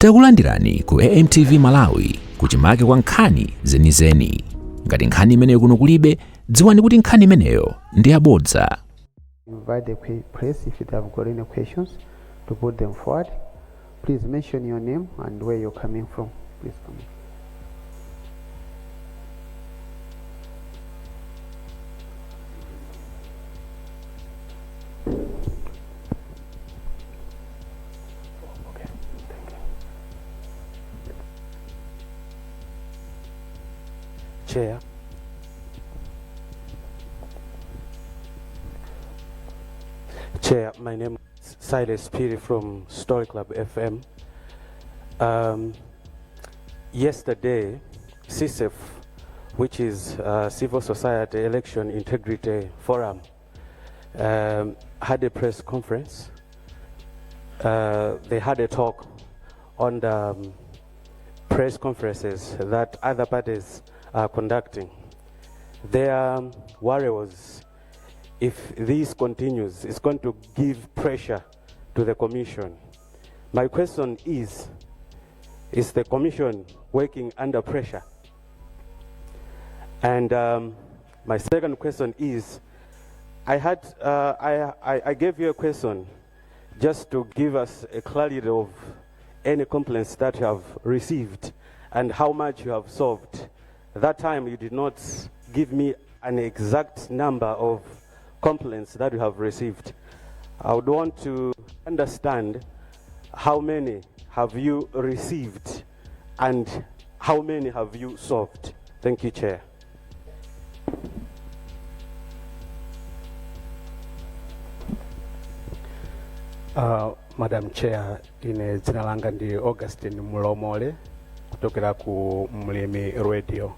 Takulandirani ku AMTV Malawi kuchimake kwa nkhani zenizeni. Ngati nkhani imeneyo kuno kulibe, dziwani kuti nkhani imeneyo ndi yabodza. Invite the press if they have got any questions to put them forward. Please mention your name and where you're coming from. Please come in. Chair, my name is Silas Piri from Story Club FM. Yesterday, CSEF, which is Civil Society Election Integrity Forum, had a press conference. They had a talk on the press conferences that other parties are conducting. Their worry was, if this continues, it's going to give pressure to the Commission. My question is the Commission working under pressure? And my second question is, I gave you a question just to give us a clarity of any complaints that you have received and how much you have solved. That time you did not give me an exact number of complaints that you have received. I would want to understand how many have you received and how many have you solved. Thank you, Chair. Madam Chair, dzina langa ndi Augustine Mulomole kutokera ku Mlimi Radio.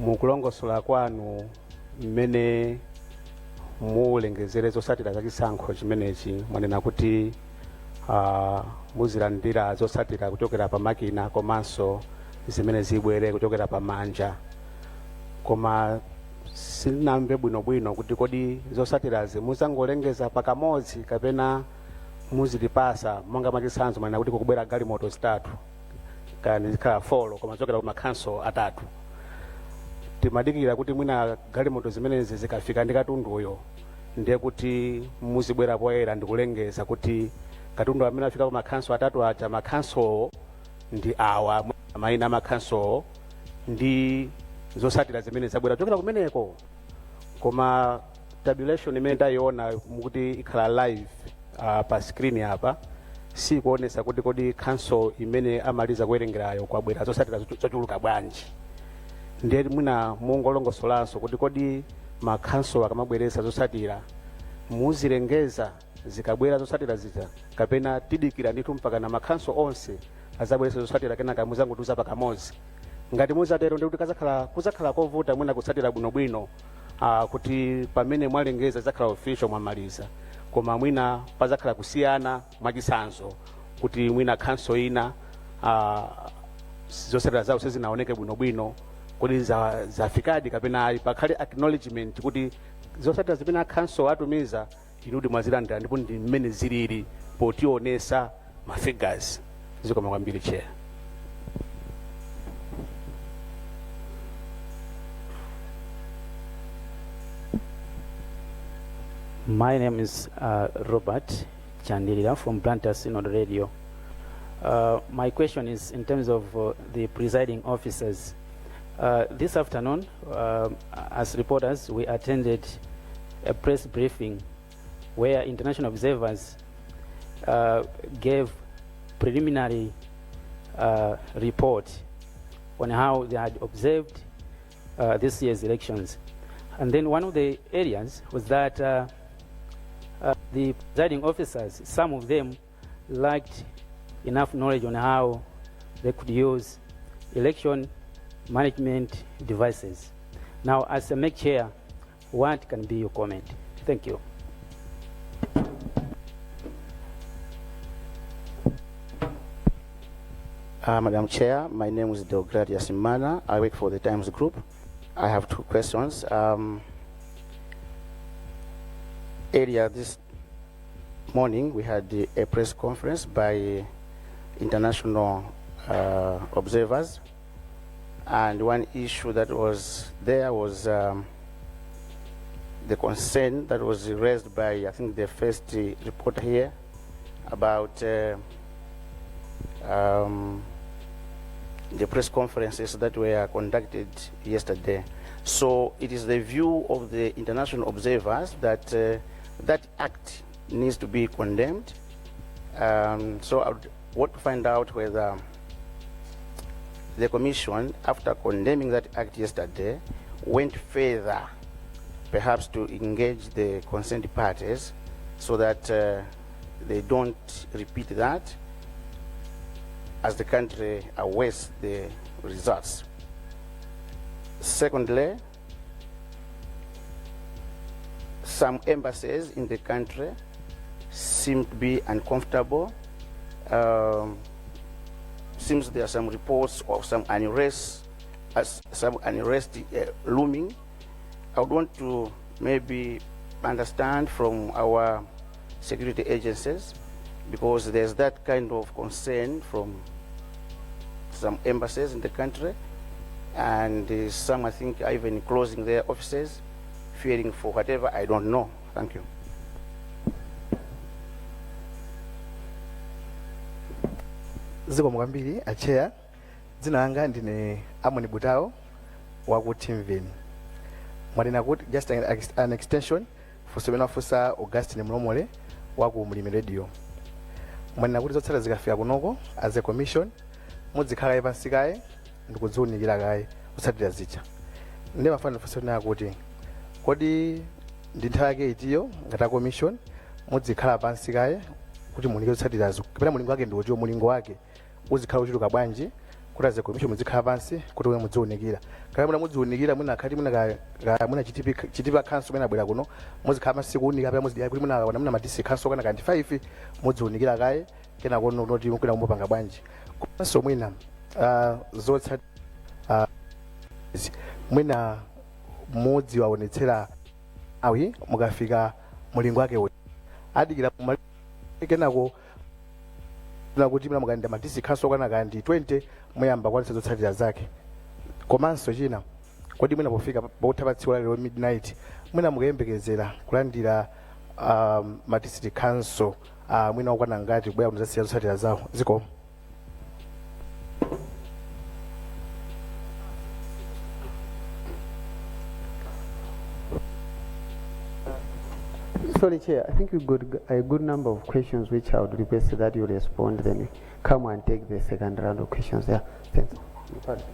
Mukulongosola kwanu mmene mulengezere zosatira za chisankho chimenechi mwanena kuti muzilandira zosatira kuchokera pa makina komanso zimene zibwere kuchokera pa manja. Koma sinamve bwinobwino kuti kodi zosatirazi muzangolengeza pakamodzi kapena muzilipasa monga mwachisanzo mwanena kuti kukubwera galimoto zitatu kana zikhala 4 koma kuchokera ku makhanso atatu. Timadikira kuti mwina galimoto zimenezi zikafika ndi katunduyo ndiye kuti muzibwera poyera ndikulengeza kuti katundu amene afika ku makhanso atatu aja makhanso ndi awa mayina makhanso ndi zosatira zimene zabwera kuchokera kumeneko. Koma tabulation imene tayiona mukuti ikhala live pa screen apa sikuonesa kuti kodi council imene amaliza kuwerengerayo kwabwera zosatira zochuluka bwanji. Ndiye mwina mungolongosolanso kuti kodi makhanso akamabweresa zosatira muzilengeza zikabwera zosatira zija kapena tidikira ndithu mpaka na makhanso onse azabweresa zosatira kenaka muzangotuza pakamodzi. Ngati muzatero ndi kuti kuzakhala kovuta mwina kusatira bwinobwino kuti pamene mwalengeza zakhala official mwamaliza, koma mwina pazakhala kusiyana mwachisanzo kuti mwina khanso ina zosatira zawo sizinaoneke bwinobwino kuti zafikadi kapena pakhale acknowledgement kuti zosatira zimene khanso atumiza inudi mwazilandira ndipo ndi mmene zilili potionesa mafigures. Zikoma kwambiri, Chair. My name is Robert Chandilira from Blantyre Synod Radio. My question is in terms of the presiding officers. This afternoon, as reporters, we attended a press briefing where international observers gave preliminary report on how they had observed this year's elections. And then one of the areas was that the presiding officers, some of them lacked enough knowledge on how they could use election management devices. Now, as a MEC chair, what can be your comment? Thank you. Madam Chair, my name is Deogratias Simana. I work for the Times Group. I have 2 questions. Earlier this morning, we had a press conference by international observers. And one issue that was there was the concern that was raised by, I think, the first reporter here about the press conferences that were conducted yesterday. So it is the view of the international observers that that act needs to be condemned. So I would want to find out whether the Commission, after condemning that act yesterday, went further, perhaps to engage the concerned parties so that they don't repeat that as the country awaits the results. Secondly, some embassies in the country seem to be uncomfortable. Seems there are some reports of some unrest looming. I would want to maybe understand from our security agencies, because there's that kind of concern from some embassies in the country, and some, I think, are even closing their offices, fearing for whatever, I don't know. Thank you. Ziko mwambiri chair, dzina langa ndine Amoni Butao waku Timvin. Mwadena kuti just an extension for semena fusa Augustine Mlomole waku Mulimi Radio. Mwadena kuti zotsala zikafika kunoko as a commission mudzikhala ipansi kaye ndikudziunikira kaye kutsatira zicha. Ndi mafana fusa kuti kodi ndi nthawi yake itiyo ngati commission mudzikhala pansi kaye kuti munike kutsatira zo. Kapena mulingo wake ndi uchiwo mulingo wake uzikhala uchuluka bwanji kuti as a commission muzikhala pansi kuti we mudziunikira. Kale muna mudziunikira muna khati muna chitipa council mena bwera kuno muzikhala pansi kuunika kapena muzidi kuti muna madisi council kana kanti 5 mudziunikira kaye kena kono kuti mukuna kumupanga bwanji. Komanso mwina zotsatira mwina mudzi waonetsera awi mukafika mulingo wake adikira kenako na kuti mna mukanda madisi council kana kandi 20 muyamba kwanisa zotsatira zake. Komanso china kodi mwina pofika pothapatsiwa lero midnight mwina mukayembekezera kulandira madisi council mwina wakwana ngati kubwera muzasiya zotsatira zawo ziko. Sorry, Chair, I think we got a good number of questions which I would request that you respond, then we come and take the second round of questions there. Thanks. Pardon.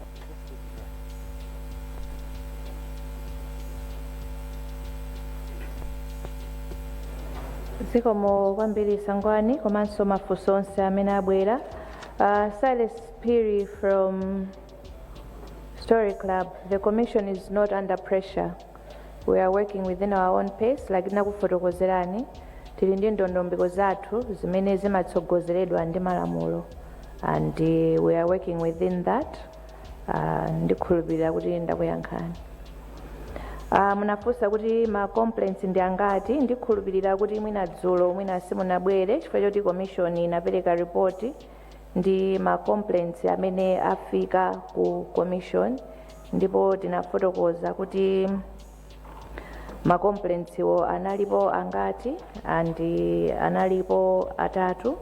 Zikomo kwambiri Sangwani komanso mafunso onse amene abwera. Silas Piri from Story Club. The commission is not under pressure. We are working within our own pace, like nakufotokozerani tili ndi ndondomeko zathu zimene zimatsogozeredwa ndi malamulo, and we are working within that. Ndikhulupirira kuti ndakuyankhani. Munafunsa kuti ma complaints ndi angati. Ndikhulupirira kuti mwina dzulo mwina simunabwere chifukwa choti commission inapereka report ndi ma complaints amene afika ku commission, ndipo tinafotokoza kuti ma complaints wo analipo angati, and analipo atatu.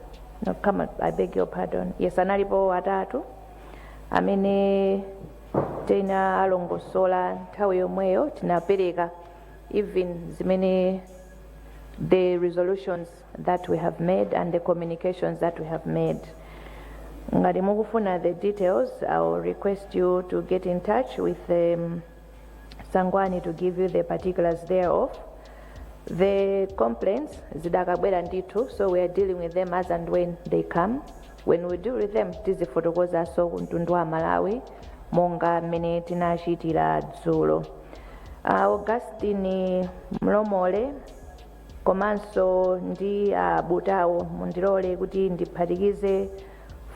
No, come on, I beg your pardon. Yes, analipo atatu amene tena alongosola nthawi yomweyo tinapereka even zimene the resolutions that we have made and the communications that we have made. Ngati mukufuna the details, I will request you to get in touch with Sangwani to give you the particulars thereof. The complaints zidakabwera ndithu, so we are dealing with them as and when they come. When we deal with them, tizifotokoza so kuntundu wa Malawi monga mmene tinachitira dzulo. Augustine Mlomole komanso ndi Butawo mundilole kuti ndiphatikize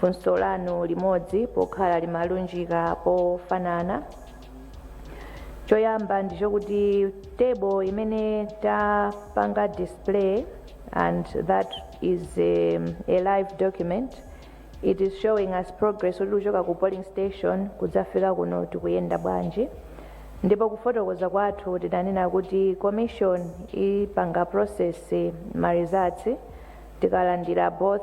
funso lanu limodzi pokhala limalunjika pofanana. Choyamba ndicho kuti table imene tapanga display, and that is a live document, it is showing us progress kuti kuchoka ku polling station kudzafika kuno tikuyenda bwanji. Ndipo kufotokoza kwathu tidanena kuti commission ipanga process ma results tikalandira both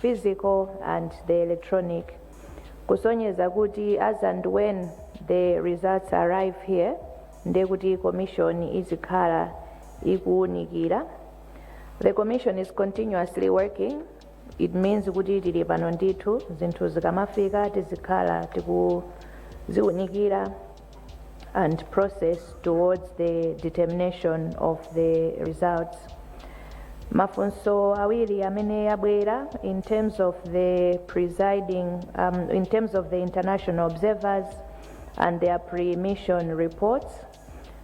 physical and the electronic. Kusonyeza kuti as and when the results arrive here, nde kuti commission izikhala ikuunikira. The commission is continuously working. It means kuti tili pano ndithu zinthu zikamafika tizikhala tikuziunikira and process towards the determination of the results. Mafunso awiri amene abwera in terms of the presiding, in terms of the international observers and their pre-mission reports.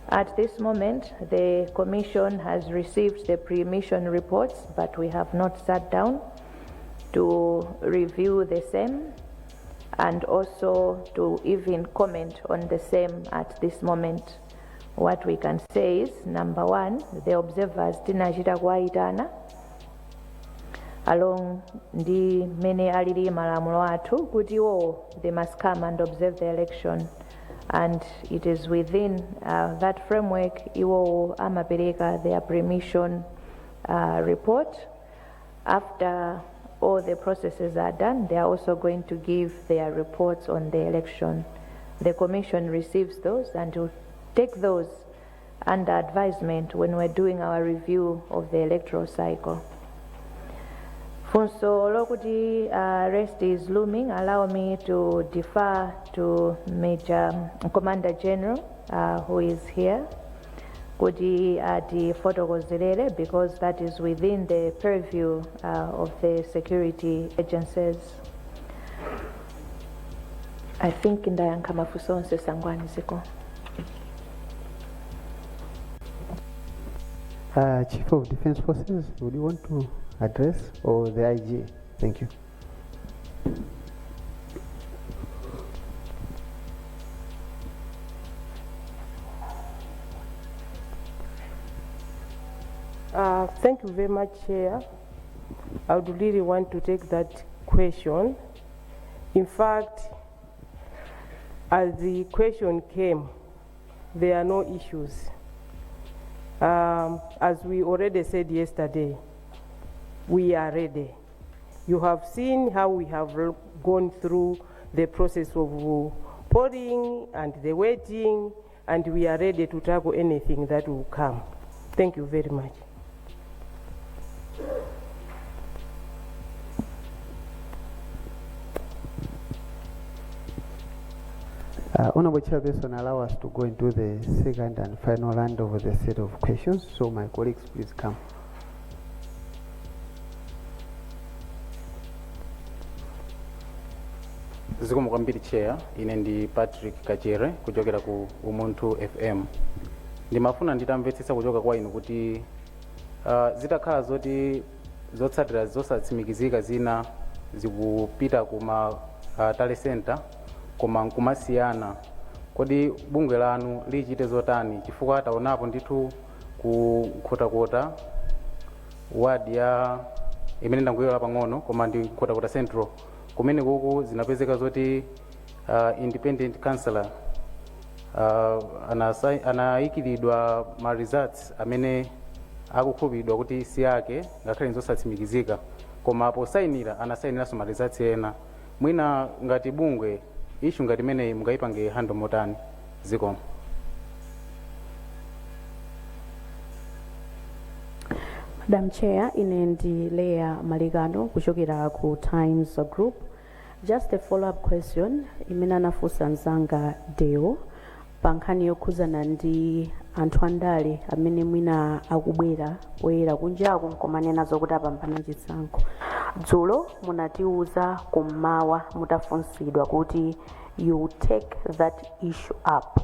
At this moment, the Commission has received the pre-mission reports, but we have not sat down to review the same and also to even comment on the same at this moment. What we can say is, number one, the observers tinachita kuwaitana along ndi mene alili malamulo athu kuti they must come and observe the election, and it is within that framework iwo amapereka their pre-mission report. After all the processes are done, they are also going to give their reports on the election. The Commission receives those and will take those under advisement when we're doing our review of the electoral cycle. Funso lokuti rest is looming, allow me to defer to Major Commander General who is here, kuti atifotokozerere, because that is within the purview of the security agencies. I think ndayankha mafunso onse sangwani ziko. Chief of Defense Forces, would you want to address, or the IG? Thank you. Thank you very much, Chair. I would really want to take that question. In fact, as the question came, there are no issues. As we already said yesterday, we are ready. You have seen how we have gone through the process of polling and the waiting, and we are ready to tackle anything that will come. Thank you very much. Honorable Chairperson, allow us to go into the second and final round of the set of questions. So my colleagues, please come. Zikomo kwambiri Chair, ine ndi Patrick Kachere kuchokera ku Umuntu FM. Ndimafuna nditamvetsetsa kuchoka kwa inu kuti zitakhala zoti zotsatira zosatsimikizika zina zikupita kuma tale center koma nkumasiyana, kodi bungwe lanu lichite zotani chifukwa taonapo ndithu kukhotakota ward ya imene ndangoyola pang'ono koma ndi khotakota central kumene kuku zinapezeka zoti independent councillor anayikiridwa ma results amene akukhulupidwa kuti si yake ngakhale nzosatsimikizika, koma posayinira anasayiniranso ma results ena. Mwina ngati bungwe issue ngati imeneyi mungayipange handle motani? Zikomo. Madam Chair, ine ndi Leah Maligano kuchokera ku Times Group. Just a follow-up question imene anafunsa nzanga Deo pankhani yokhuzana ndi anthu andale amene mwina akubwera oyera kunjaku nkomanena zokuti apambana chisankho. Dzulo munatiuza kummawa mutafunsidwa kuti you take that issue up,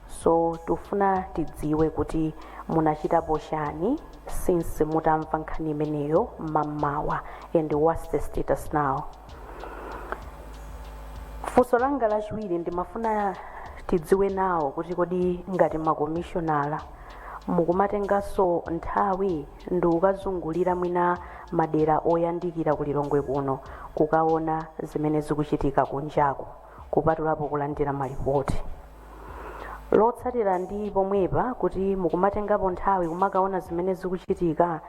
so tufuna tidziwe kuti munachitapo chani since mutamva nkhani imeneyo mamawa, and what's the status now? Funso langa lachiwiri ndimafuna tidziwe nawo kuti kodi ngati makomishonala mukumatenganso nthawi ndi ukazungulira mwina madera oyandikira ku Lilongwe kuno kukaona zimene zikuchitika kunjako kupatulapo kulandira malipoti. Lotsatira ndi pomwepa kuti mukumatengapo nthawi kumakaona zimene zikuchitika,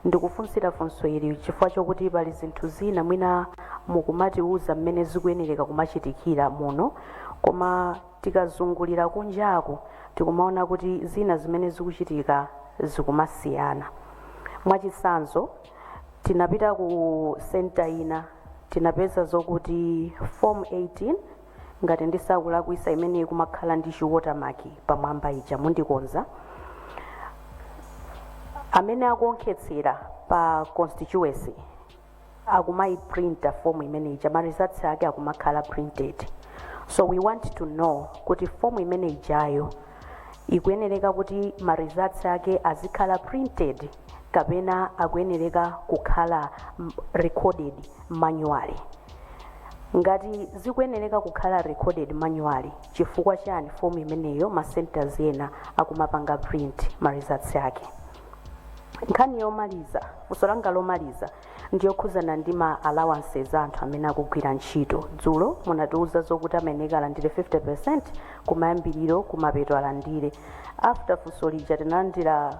ndikufunsira funso ili chifukwa chokuti pali zinthu zina mwina mukumatiuza mmene zikuyenereka kumachitikira muno, koma tikazungulira kunjako tikumaona kuti zina zimene zikuchitika zikumasiyana. Mwachitsanzo tinapita ku center ina tinapeza zokuti form 18 ngati ndisakulakwisa imene kumakhala ndi watermark pamwamba ija mundikonza, amene akuonkhetsera pa constituency akumayiprinta form imene ija, ma results ake akumakhala printed. So we want to know kuti form imene ijayo ikuyenereka kuti ma results ake azikhala printed kapena akuyenereka kukhala recorded manually. Ngati zikuyenereka kukhala recorded manually, chifukwa chani form imeneyo ma centers ena akumapanga print ma results ake? Nkhani yomaliza, funso langa lomaliza ndiyokhuzana ndi ma allowances anthu amene akugwira ntchito. Dzulo munatiuza zokuti ameneka alandire 50% kumayambiriro kumapeto alandire. After funso lija tinalandira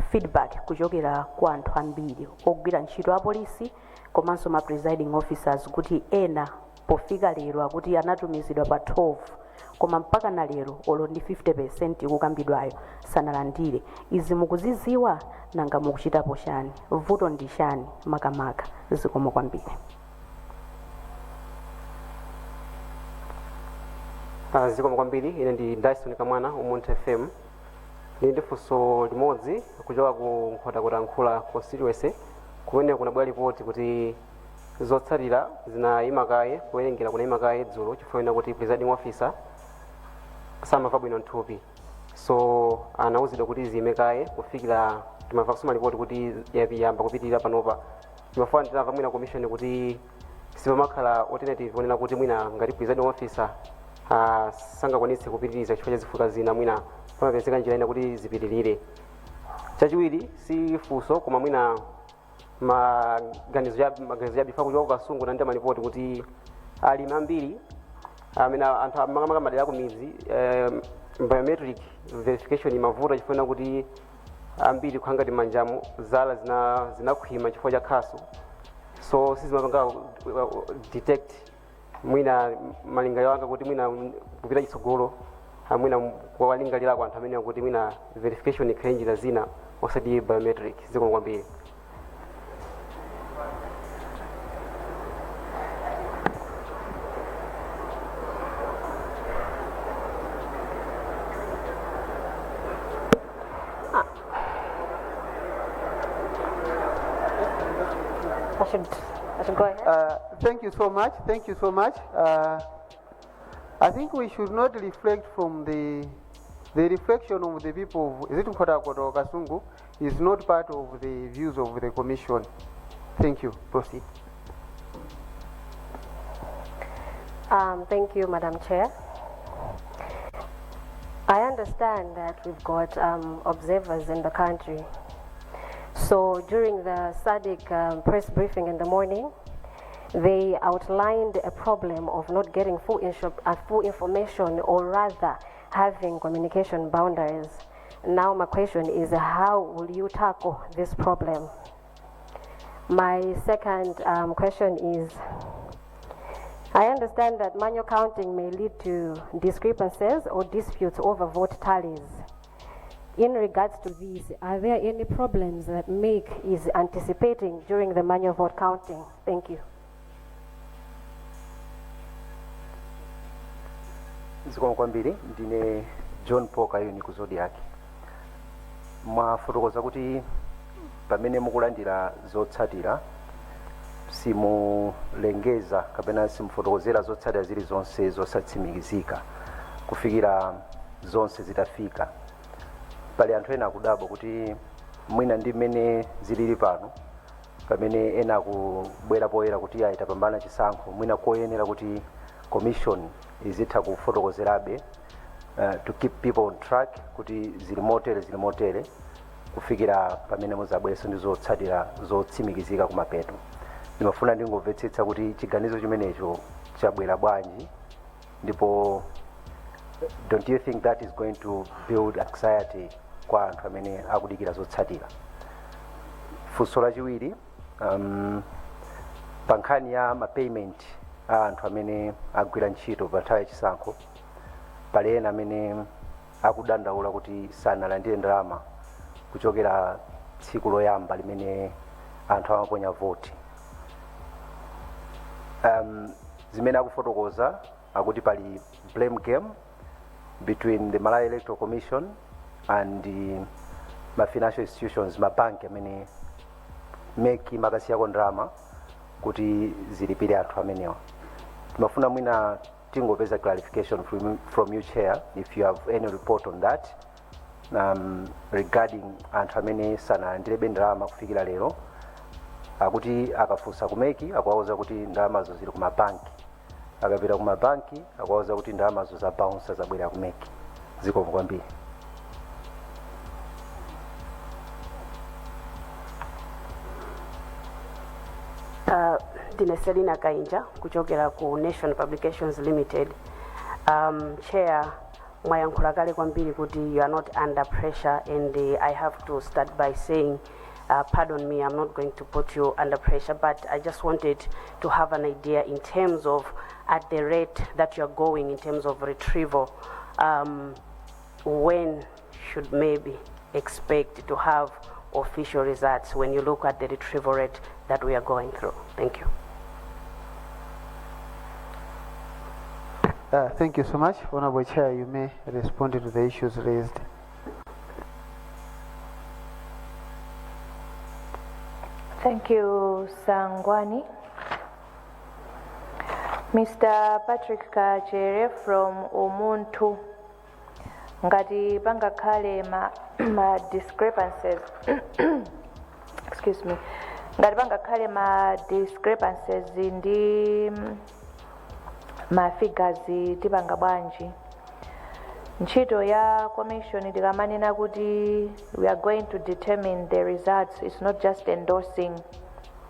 feedback kuchokera kwa anthu ambiri ogwira ntchito a polisi komanso ma presiding officers kuti ena pofika lero akuti anatumizidwa pa 12 koma mpaka na lero olo ndi 50% kukambidwayo sanalandire. Izi mukuziziwa nanga mukuchitapo chani? Vuto ndi chani makamaka? Zikomo kwambiri. Zikomo kwambiri. Ine ndi Dyson Kamwana Umunthu FM. Ndi funso limodzi kuchoka ku Nkhotakota constituency kumene kunabwera ripoti kuti zotsatira zinayima kaye kuwerengera kunayima kaye dzulo chifukwa kuti presiding officer samamva bwino nthupi. So anauzidwa kuti ziyime kaye kufikira timamva kusoma ripoti kuti yayamba kupitirira panopa. Timafuna tinamva mwina commission kuti sipamakhala alternative onena kuti mwina ngati presiding officer sangakwanitse kupitiriza chifukwa cha zifukwa zina mwina pamapezeka njira ina kuti zipitirire. Chachiwiri si funso koma mwina maganizo ya bifa kuchoka kasungu na ndi malipoti kuti alimi ambiri amene anthu amanga madera ku midzi biometric verification imavuta chifukwa kuti ambiri kuhangati manjamu zala zinakhwima chifukwa cha khasu. So sizimapanga detect mwina malingaliro anga kuti mwina kupita chitsogolo mwina kuwalingalira kwa anthu amene kuti mwina verification ikhale njira zina osati biometric. Zikomo kwambiri. I should go ahead. Thank you so much. Thank you so much. I think we should not reflect from the reflection of the people of Nkhotakota or Kasungu is not part of the views of the commission. Thank you. Proceed. Thank you, Madam Chair. I understand that we've got observers in the country. So during the SADC press briefing in the morning, they outlined a problem of not getting full information, or rather having communication boundaries. Now my question is, how will you tackle this problem? My second question is, I understand that manual counting may lead to discrepancies or disputes over vote tallies. In regards to these, are there any problems that MAKE is anticipating during the manual vote counting? Thank you. Zikomo kwambiri. Ndine John Poka yuni ku Zodiac. Mwafotokoza kuti pamene mukulandira zotsatira simulengeza kapena simufotokozera zotsatira zili zonse zosatsimikizika kufikira zonse zitafika. Pali anthu ena akudabwa kuti mwina ndi mmene zilili pano pamene ena akubwera poyera kuti itapambana chisankho mwina koyenera kuti commission izitha kufotokozerabe to keep people on track kuti zili motere kufikira pamene muzabwereso ndi zotsatira zotsimikizika kumapeto. Ndimafuna ndingomvetsetsa kuti chiganizo chimenecho chabwera bwanji, ndipo don't you think that is going to build anxiety kwa anthu amene akudikira zotsatira? Funso lachiwiri, pa nkhani ya mapayment a anthu amene agwira ntchito pa nthawi yachisankho, pali ena amene akudandaula kuti sanalandire ndalama kuchokera tsiku loyamba limene anthu amaponya voti. Zimene akufotokoza akuti pali blame game between the Malawi Electoral Commission and the financial institutions, mabanki amene meki makasiyako ndalama kuti zilipire anthu amenewa. Timafuna mwina tingopeza clarification from you, Chair, if you have any report on that, regarding anthu amene sanalandire ndalama kufikira lero, akuti akafunsa kumeki akuwauza kuti ndalamazo zili ku mabanki, akapita ku mabanki akuwauza kuti ndalamazo za bounce zabwera kumeki. Zikomo kwambiri. Ndine Selina Kainja kuchokera ku Nation Publications Limited. Chair, mwayankhula kale kwambiri kuti you are not under pressure, and I have to start by saying pardon me, I'm not going to put you under pressure, but I just wanted to have an idea in terms of at the rate that you're going in terms of retrieval, when should maybe expect to have official results when you look at the retrieval rate that we are going through? Thank you. Thank you so much. Honorable Chair, you may respond to the issues raised. Thank you, Sangwani. Mr. Patrick Kachere from Umuntu. Ngati pangakhale ma discrepancies excuse me, ngati pangakhale ma discrepancies ndi ma figures tipanga bwanji. Ntchito ya commission tikamanena kuti we are going to determine the results. It's not just endorsing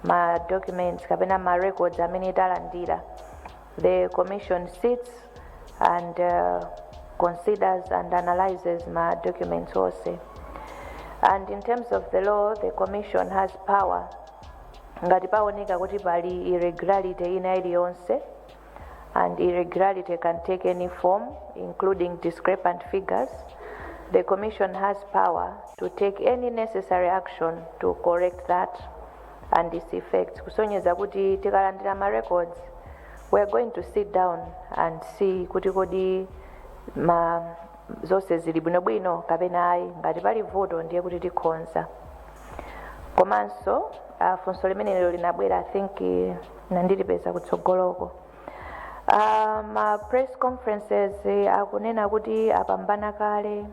ma documents kapena ma records amene talandira. The commission sits and considers and analyzes my documents also. And in terms of the law, the commission has power. Ngati paoneka kuti pali irregularity ina iliyonse, and irregularity can take any form, including discrepant figures, the commission has power to take any necessary action to correct that and its effects. Kusonyeza kuti tikalandira ma records, we are going to sit down and see kuti kodi ma zonse zili bwinobwino kapena ayi. Ngati pali voto ndiye kuti tikhonza. Komanso funso limenelo linabwera, I think nandilipeza kutsogoloko. Ma press conferences akunena kuti apambana kale.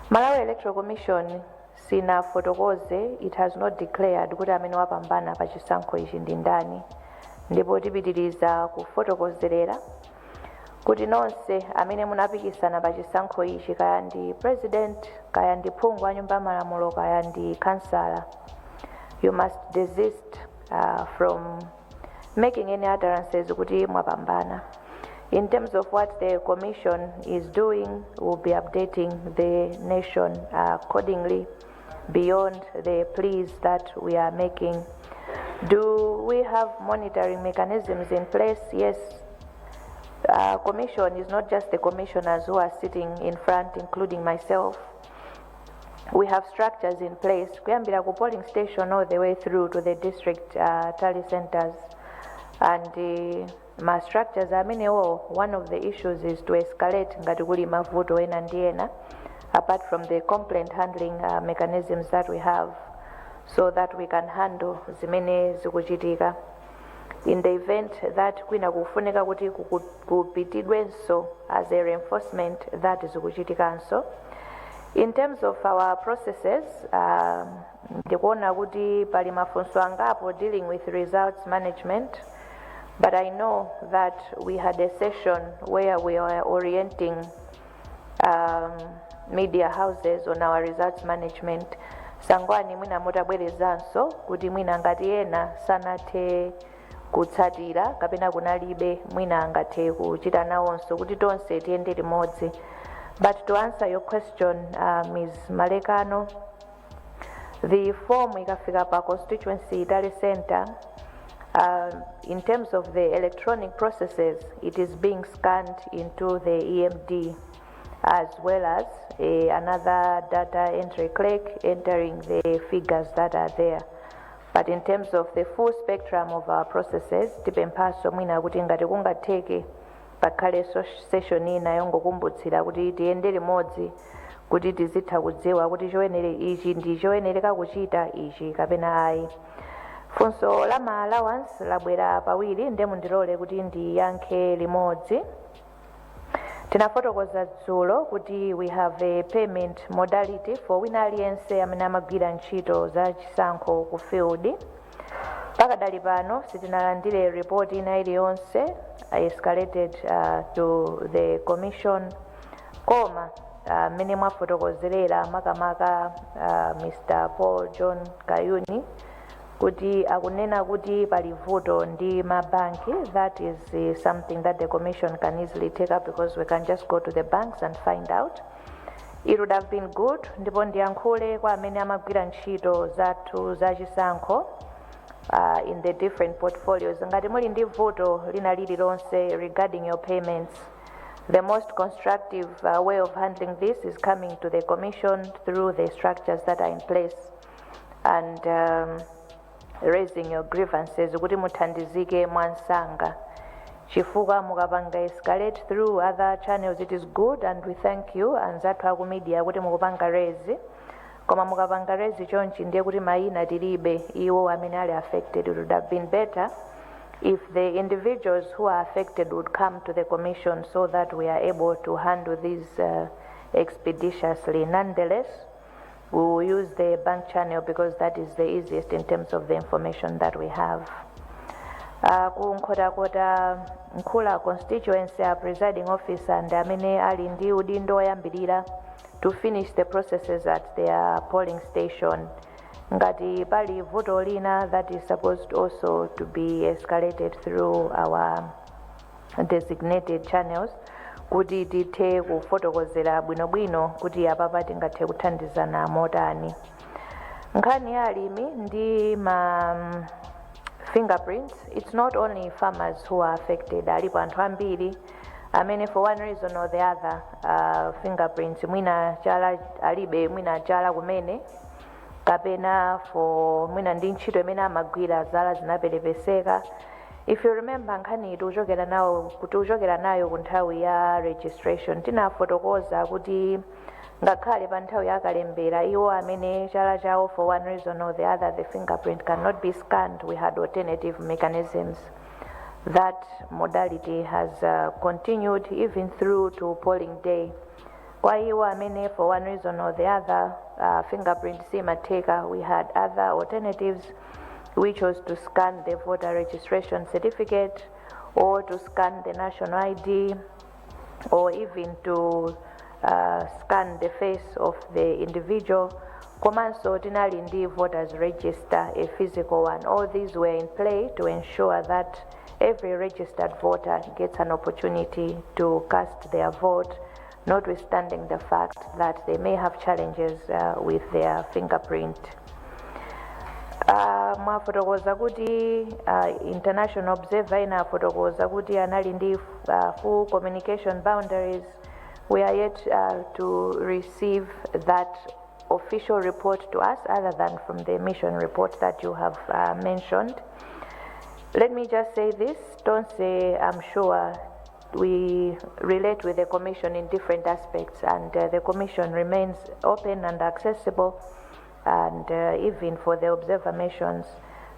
Malawi Electoral Commission sina fotokoze, it has not declared kuti amene wapambana pa chisankho ichi ndi ndani. Ndipo tipitiriza kufotokozerera kuti nonse amene munapikisana pa chisankho ichi, kaya ndi president, kaya ndi phungu wa nyumba malamulo, kaya ndi kansala, you must desist from making any utterances kuti mwapambana. In terms of what the commission is doing, we'll be updating the nation accordingly beyond the pleas that we are making. Do we have monitoring mechanisms in place? Yes. Commission is not just the commissioners who are sitting in front, including myself. We have structures in place. Kuyambira ku polling station all the way through to the district tally centers. And my structures, I mean, one of the issues is to escalate ngati kuli mavuto ena ndi ena, apart from the complaint handling mechanisms that we have, so that we can handle zimene zikuchitika. In the event that kwina kufuneka kuti kupitidwenso as a reinforcement, that is kuchitikanso. In terms of our processes, ndikuona kuti pali mafunso angapo dealing with results management, but I know that we had a session where we were orienting media houses on our results management. Sangwani mwina mutabwerezanso kuti mwina ngati ena sanathe kutsatira kapena kunalibe mwina angathe kuchita nawonso kuti tonse tiyende limodzi. But to answer your question, Ms. Malekano, the form ikafika pa constituency Itali Center, in terms of the electronic processes, it is being scanned into the EMD, as well as another data entry clerk entering the figures that are there. But in terms of the full spectrum of our processes, tipemphaso mwina kuti ngati kungatheke pakhale session ina yongokumbutsira kuti tiyende limodzi kuti tizitha kudziwa kuti choyenera ichi ndi choyenereka kuchita ichi kapena ayi. Funso la ma allowance labwera pawiri ndemu ndilole kuti ndiyankhe limodzi. Tinafotokoza dzulo kuti we have a payment modality for wina aliyense amene amagwira ntchito za chisankho ku field. Pakadali pano sitinalandire report ina iliyonse escalated to the commission, koma mene mwafotokozerera makamaka Mr. Paul John Kayuni kuti akunena kuti pali vuto ndi mabanki. That is something that the commission can easily take up because we can just go to the banks and find out. It would have been good ndipo ndiyankhule kwa amene amagwira ntchito zathu za chisankho in the different portfolios. Ngati muli ndi vuto lina lililonse regarding your payments, the most constructive way of handling this is coming to the commission through the structures that are in place and raising your grievances kuti muthandizike mwansanga. Chifukwa mukapanga escalate through other channels, it is good and we thank you anzathu aku media kuti mukupanga raise. Koma mukapanga raise chonchi ndiye kuti mayina tilibe iwo amene ali affected. It would have been better if the individuals who are affected would come to the commission so that we are able to handle these expeditiously. Nonetheless, we will use the bank channel because that is the easiest in terms of the information that we have. Kunkhotakota Nkhula constituency, our presiding officer and amene ali ndi udindo oyambirira to finish the processes at their polling station. Ngati pali vuto lina that is supposed also to be escalated through our designated channels, kuti tithe kufotokozera bwinobwino kuti apapa tingathe kuthandizana motani. Nkhani ya alimi ndi ma fingerprints, it's not only farmers who are affected. Alipo anthu ambiri amene for one reason or the other fingerprints mwina chala alibe, mwina chala kumene kapena for mwina ndi ntchito imene amagwira zala zinapelepeseka. If you remember nkhani uchokera nayo ku nthawi ya registration, tinafotokoza kuti ngakhale pa nthawi yakalembera iwo amene chala chawo for one reason or the other the fingerprint cannot be scanned, we had alternative mechanisms. That modality has continued even through to polling day. Kwa iwo amene for one reason or the other fingerprint simateka, we had other alternatives, which was to scan the voter registration certificate or to scan the national ID or even to scan the face of the individual. Komanso tinali ndi voters register, a physical one. All these were in play to ensure that every registered voter gets an opportunity to cast their vote, notwithstanding the fact that they may have challenges with their fingerprint. Mwafotokoza kuti international observer inafotokoza kuti anali ndi full communication boundaries. We are yet to receive that official report to us other than from the mission report that you have mentioned. Let me just say this, don't say I'm sure. We relate with the commission in different aspects and the commission remains open and accessible, and even for the observer missions,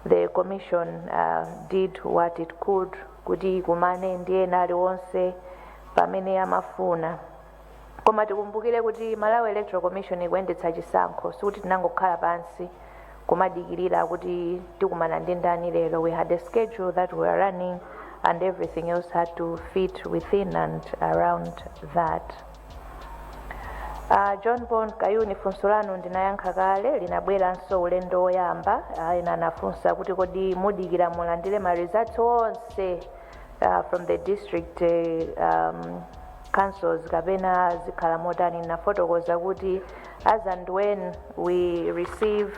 the commission did what it could kuti kumane ndiye nali wonse pamene amafuna. Koma tikumbukire kuti Malawi Electoral Commission ikuyendetsa chisankho, sikuti tinangokhala pansi kumadikirira kuti tikumana ndi ndani lero. We had a schedule that we were running and everything else had to fit within and around that. John Bond Kayuni funso lanu ndinayankha kale linabweranso ulendo woyamba ena anafunsa kuti kodi mudikira mulandire ma results onse from the district councils kapena zikhala motani. Nafotokoza kuti as and when we receive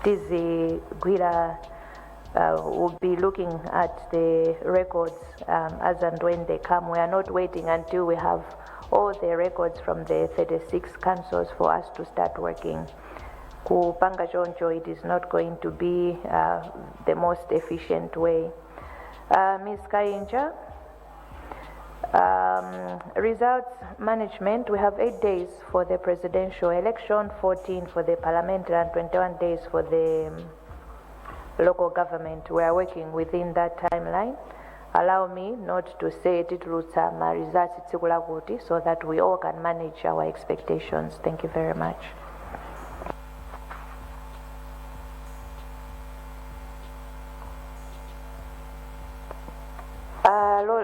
tizigwira we'll be looking at the records as and when they come. We are not waiting until we have all the records from the 36 councils for us to start working. Kupanga choncho, it is not going to be the most efficient way. Ms. Kayinja, results management, we have 8 days for the presidential election, 14 for the parliamentary, and 21 days for the local government. We are working within that timeline. Allow me not to say titulutsa ma results tsiku lakuti so that we all can manage our expectations. Thank you very much.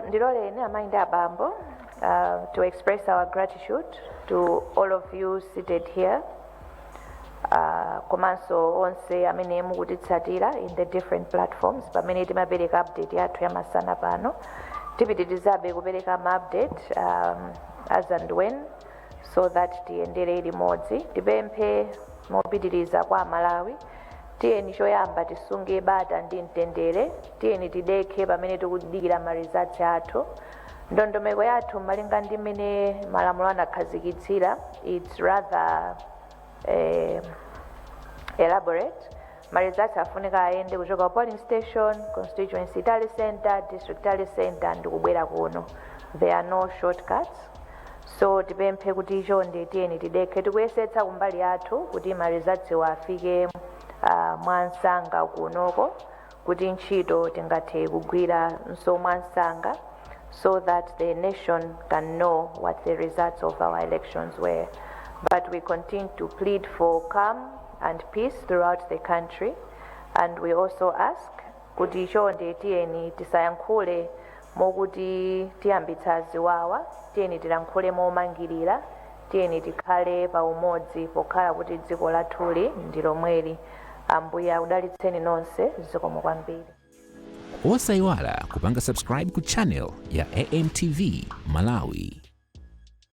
Ndiloleni amainde abambo to express our gratitude to all of you seated here. Komanso onse amene mukutitsatira in the different platforms pamene timapereka update yathu yamasana pano. Tipitirizabe kupereka ma update as and when so that tiyendere limodzi. Tipemphe mopitiriza kwa Malawi. Tiyeni choyamba tisunge bata ndi mtendere. Tiyeni tidekhe pamene tikudikira ma results athu. Ndondomeko yathu malinga ndi mmene malamulo anakhazikitsira, it's rather elaborate. Ma results afunika ayende kuchoka polling station, constituency tally center, district tally center ndi kubwera kuno. There are no shortcuts. So tipemphe kuti chonde tiyeni tidekhe tikuyesetsa kumbali yathu kuti ma results wafike mwansanga kunoko kuti ntchito tingathe kugwira nso mwansanga so that the nation can know what the results of our elections were. But we continue to plead for calm and peace throughout the country, and we also ask kuti chonde tiyeni tisayankhule mokuti tiyambitsa ziwawa, tiyeni tilankhule momangirira, tiyeni tikhale pa umodzi pokhala kuti dziko lathuli ndi lomweli. Ambuye akudalitseni nonse, zikomo kwambiri. Osayiwala kupanga subscribe ku channel ya AMTV Malawi.